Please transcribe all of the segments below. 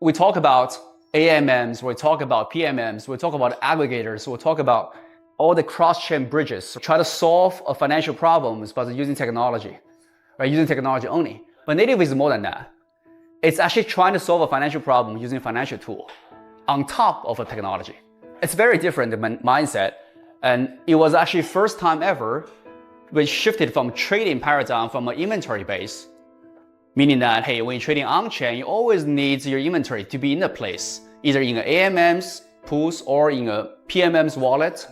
we talk about AMMs, we talk about PMMs, we talk about aggregators, we talk about all the cross-chain bridges, try to solve a financial problems by using technology, right? Using technology only. But native is more than that. It's actually trying to solve a financial problem using a financial tool on top of a technology. It's very different mindset. And it was actually first time ever we shifted from trading paradigm from an inventory base, meaning that, hey, when you're trading on-chain, you always need your inventory to be in a place, either in an AMM's pools or in a PMM's wallet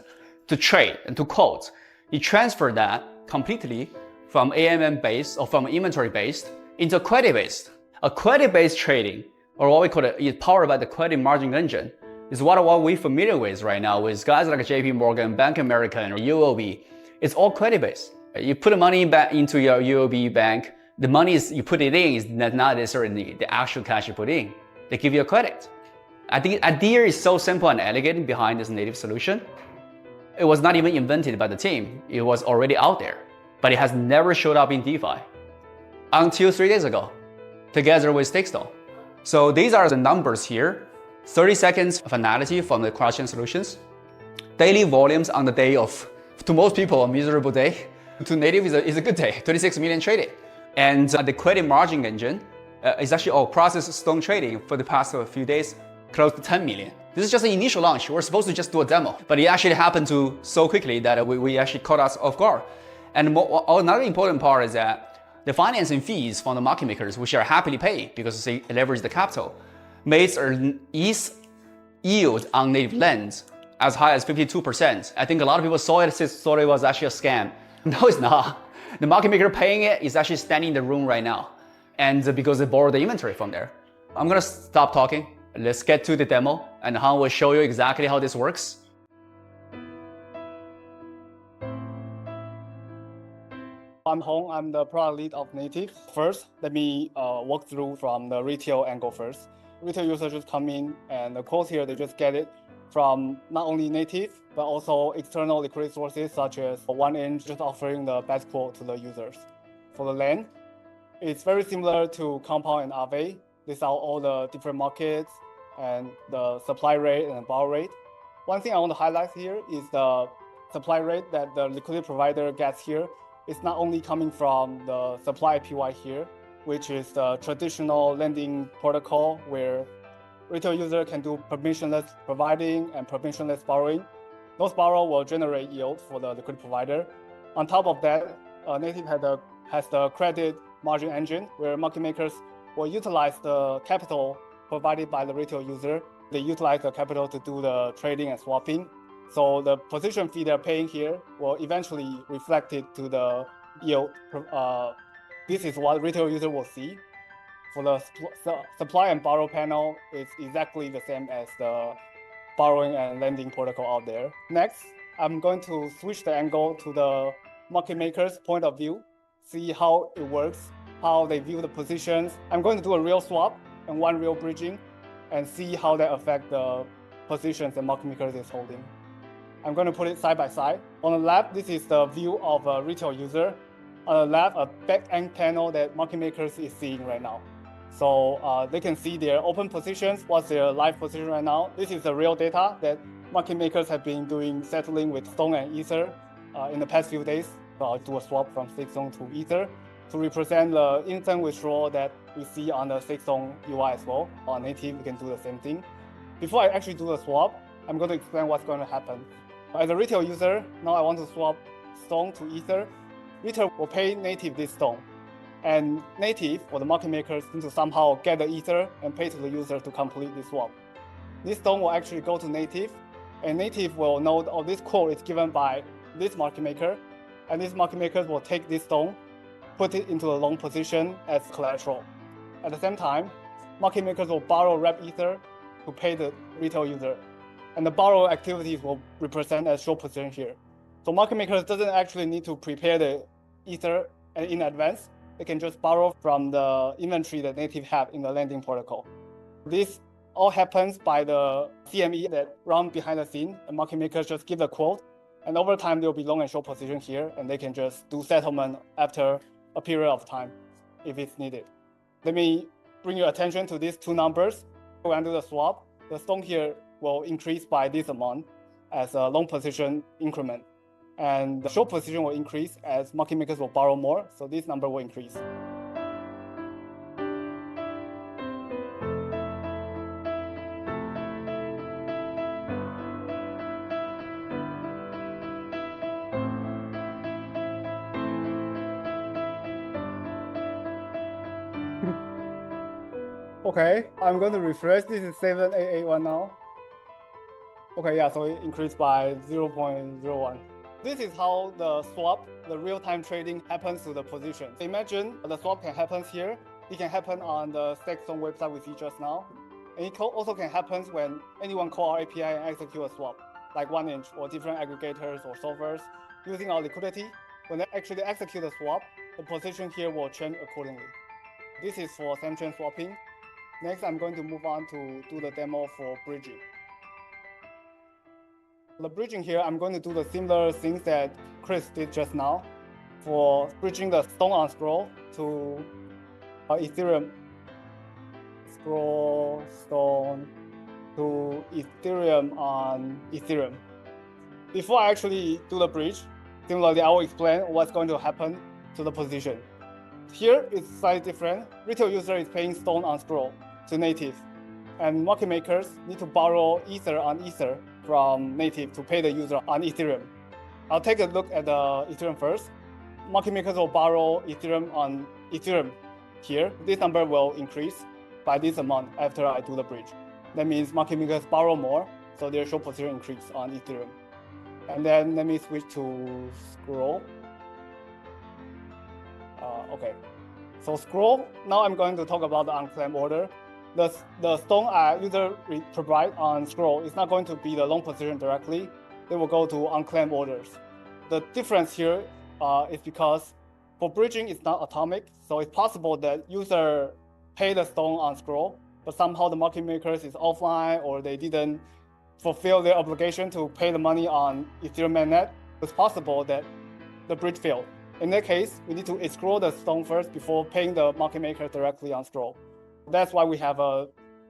to trade and to quote. You transfer that completely from AMM based or from inventory based into credit based. A credit based trading, or what we call it, is powered by the credit margin engine, is what we're familiar with right now with guys like JP Morgan, Bank of America, or UOB. It's all credit based. You put the money back into your UOB bank, the money you put it in is not necessarily the actual cash you put in. They give you a credit. I think the idea is so simple and elegant behind this native solution. It was not even invented by the team. It was already out there, but it has never showed up in DeFi until 3 days ago, together with Stakestone. So these are the numbers here. 30 seconds of analysis from the cross-chain solutions. Daily volumes on the day of, to most people, a miserable day. To native is a good day, 26 million traded. And the credit margin engine is actually all process stone trading for the past few days, close to 10 million. This is just an initial launch. We're supposed to just do a demo, but it actually happened to so quickly that we actually caught us off guard. And another important part is that the financing fees from the market makers, which are happily paid because they leverage the capital, made ETH yield on native lends as high as 52%. I think a lot of people saw it, thought it was actually a scam. No, it's not. The market maker paying it is actually standing in the room right now, and because they borrowed the inventory from there. I'm gonna stop talking. Let's get to the demo, and Han will show you exactly how this works. I'm Hong, I'm the product lead of Native. First, let me walk through from the retail angle first. Retail users just come in, and the quotes here, they just get it from not only Native, but also external liquidity sources such as 1inch, just offering the best quote to the users. For the lend, it's very similar to Compound and Aave. These are all the different markets and the supply rate and the borrow rate. One thing I want to highlight here is the supply rate that the liquidity provider gets here. It's not only coming from the supply APY here, which is the traditional lending protocol where retail user can do permissionless providing and permissionless borrowing. Those borrow will generate yield for the liquidity provider. On top of that, Native has the credit margin engine where market makers will utilize the capital provided by the retail user. They utilize the capital to do the trading and swapping. So the position fee they're paying here will eventually reflect it to the yield. This is what retail user will see. For the supply and borrow panel, it's exactly the same as the borrowing and lending protocol out there. Next, I'm going to switch the angle to the market maker's point of view, see how it works, how they view the positions. I'm going to do a real swap and one real bridging and see how that affects the positions that market makers is holding. I'm going to put it side by side. On the left, this is the view of a retail user. On the left, a back-end panel that market makers is seeing right now. So they can see their open positions, what's their live position right now. This is the real data that market makers have been doing settling with Stone and Ether in the past few days. So I'll do a swap from Stakestone to Ether to represent the instant withdrawal that we see on the Stakestone UI as well. On Native, we can do the same thing. Before I actually do the swap, I'm going to explain what's going to happen. As a retail user, now I want to swap Stone to Ether. Retail will pay Native this Stone. And Native, or the market makers, need to somehow get the Ether and pay to the user to complete this swap. This Stone will actually go to Native, and Native will know, oh, this quote is given by this market maker, and this market maker will take this Stone, put it into a long position as collateral. At the same time, market makers will borrow wrap Ether to pay the retail user. And the borrow activities will represent as short position here. So market makers doesn't actually need to prepare the Ether in advance. They can just borrow from the inventory that Native have in the lending protocol. This all happens by the CME that run behind the scene, and market makers just give the quote, and over time there will be long and short position here, and they can just do settlement after a period of time if it's needed. Let me bring your attention to these two numbers. When I do the swap, the stone here will increase by this amount as a long position increment. And the short position will increase as market makers will borrow more, so this number will increase. Okay, I'm going to refresh. This is 7881 now. Okay, yeah, so it increased by 0.01. This is how the swap, the real-time trading happens to the position. Imagine the swap can happen here. It can happen on the Stakestone website we see just now. And it also can happen when anyone call our API and execute a swap, like 1inch or different aggregators or solvers using our liquidity. When they actually execute a swap, the position here will change accordingly. This is for same-chain swapping. Next, I'm going to move on to do the demo for bridging. The bridging here, I'm going to do the similar things that Chris did just now for bridging the stone on scroll to Ethereum. Scroll stone to Ethereum on Ethereum. Before I actually do the bridge, similarly, I will explain what's going to happen to the position. Here it's slightly different. Retail user is paying stone on scroll to native, and market makers need to borrow Ether on Ether from native to pay the user on Ethereum. I'll take a look at the Ethereum first. Market makers will borrow Ethereum on Ethereum here. This number will increase by this amount after I do the bridge. That means market makers borrow more, so their short position increase on Ethereum. And then let me switch to scroll. Okay, so scroll, now I'm going to talk about the unclaimed order. The stone user provide on scroll is not going to be the long position directly. They will go to unclaimed orders. The difference here is because for bridging, it's not atomic. So it's possible that user pay the stone on scroll, but somehow the market makers is offline or they didn't fulfill their obligation to pay the money on Ethereum mainnet. It's possible that the bridge failed. In that case, we need to escrow the stone first before paying the market maker directly on scroll. That's why we have a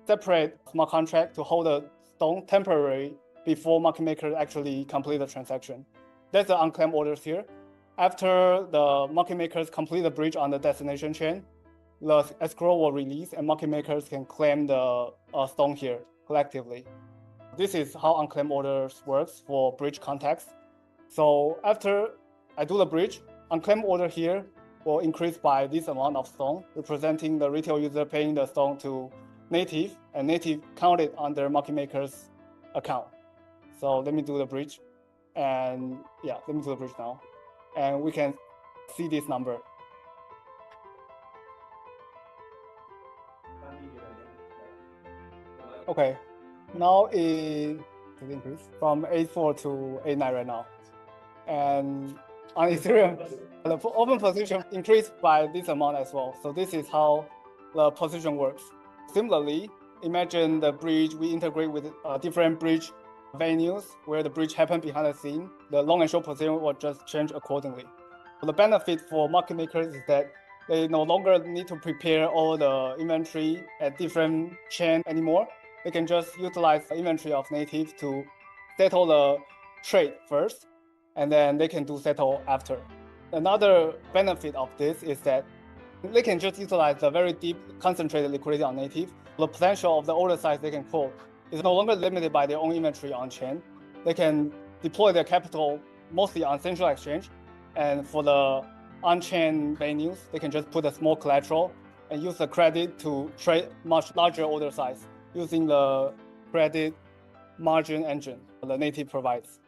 separate smart contract to hold the stone temporarily before market maker actually complete the transaction. That's the unclaimed orders here. After the market makers complete the bridge on the destination chain, the escrow will release and market makers can claim the stone here collectively. This is how unclaimed orders works for bridge context. So after I do the bridge, unclaimed order here will increase by this amount of stone, representing the retail user paying the stone to native, and native counted on their market maker's account. So let me do the bridge. And yeah, let me do the bridge now. And we can see this number. Okay, now it increased from 84 to 89 right now. And on Ethereum, the open position increased by this amount as well. So this is how the position works. Similarly, imagine the bridge, we integrate with different bridge venues where the bridge happened behind the scene. The long and short position will just change accordingly. The benefit for market makers is that they no longer need to prepare all the inventory at different chain anymore. They can just utilize the inventory of native to settle the trade first, and then they can do settle after. Another benefit of this is that they can just utilize the very deep concentrated liquidity on native. The potential of the order size they can quote is no longer limited by their own inventory on chain. They can deploy their capital mostly on central exchange, and for the on-chain venues, they can just put a small collateral and use the credit to trade much larger order size using the credit margin engine the native provides.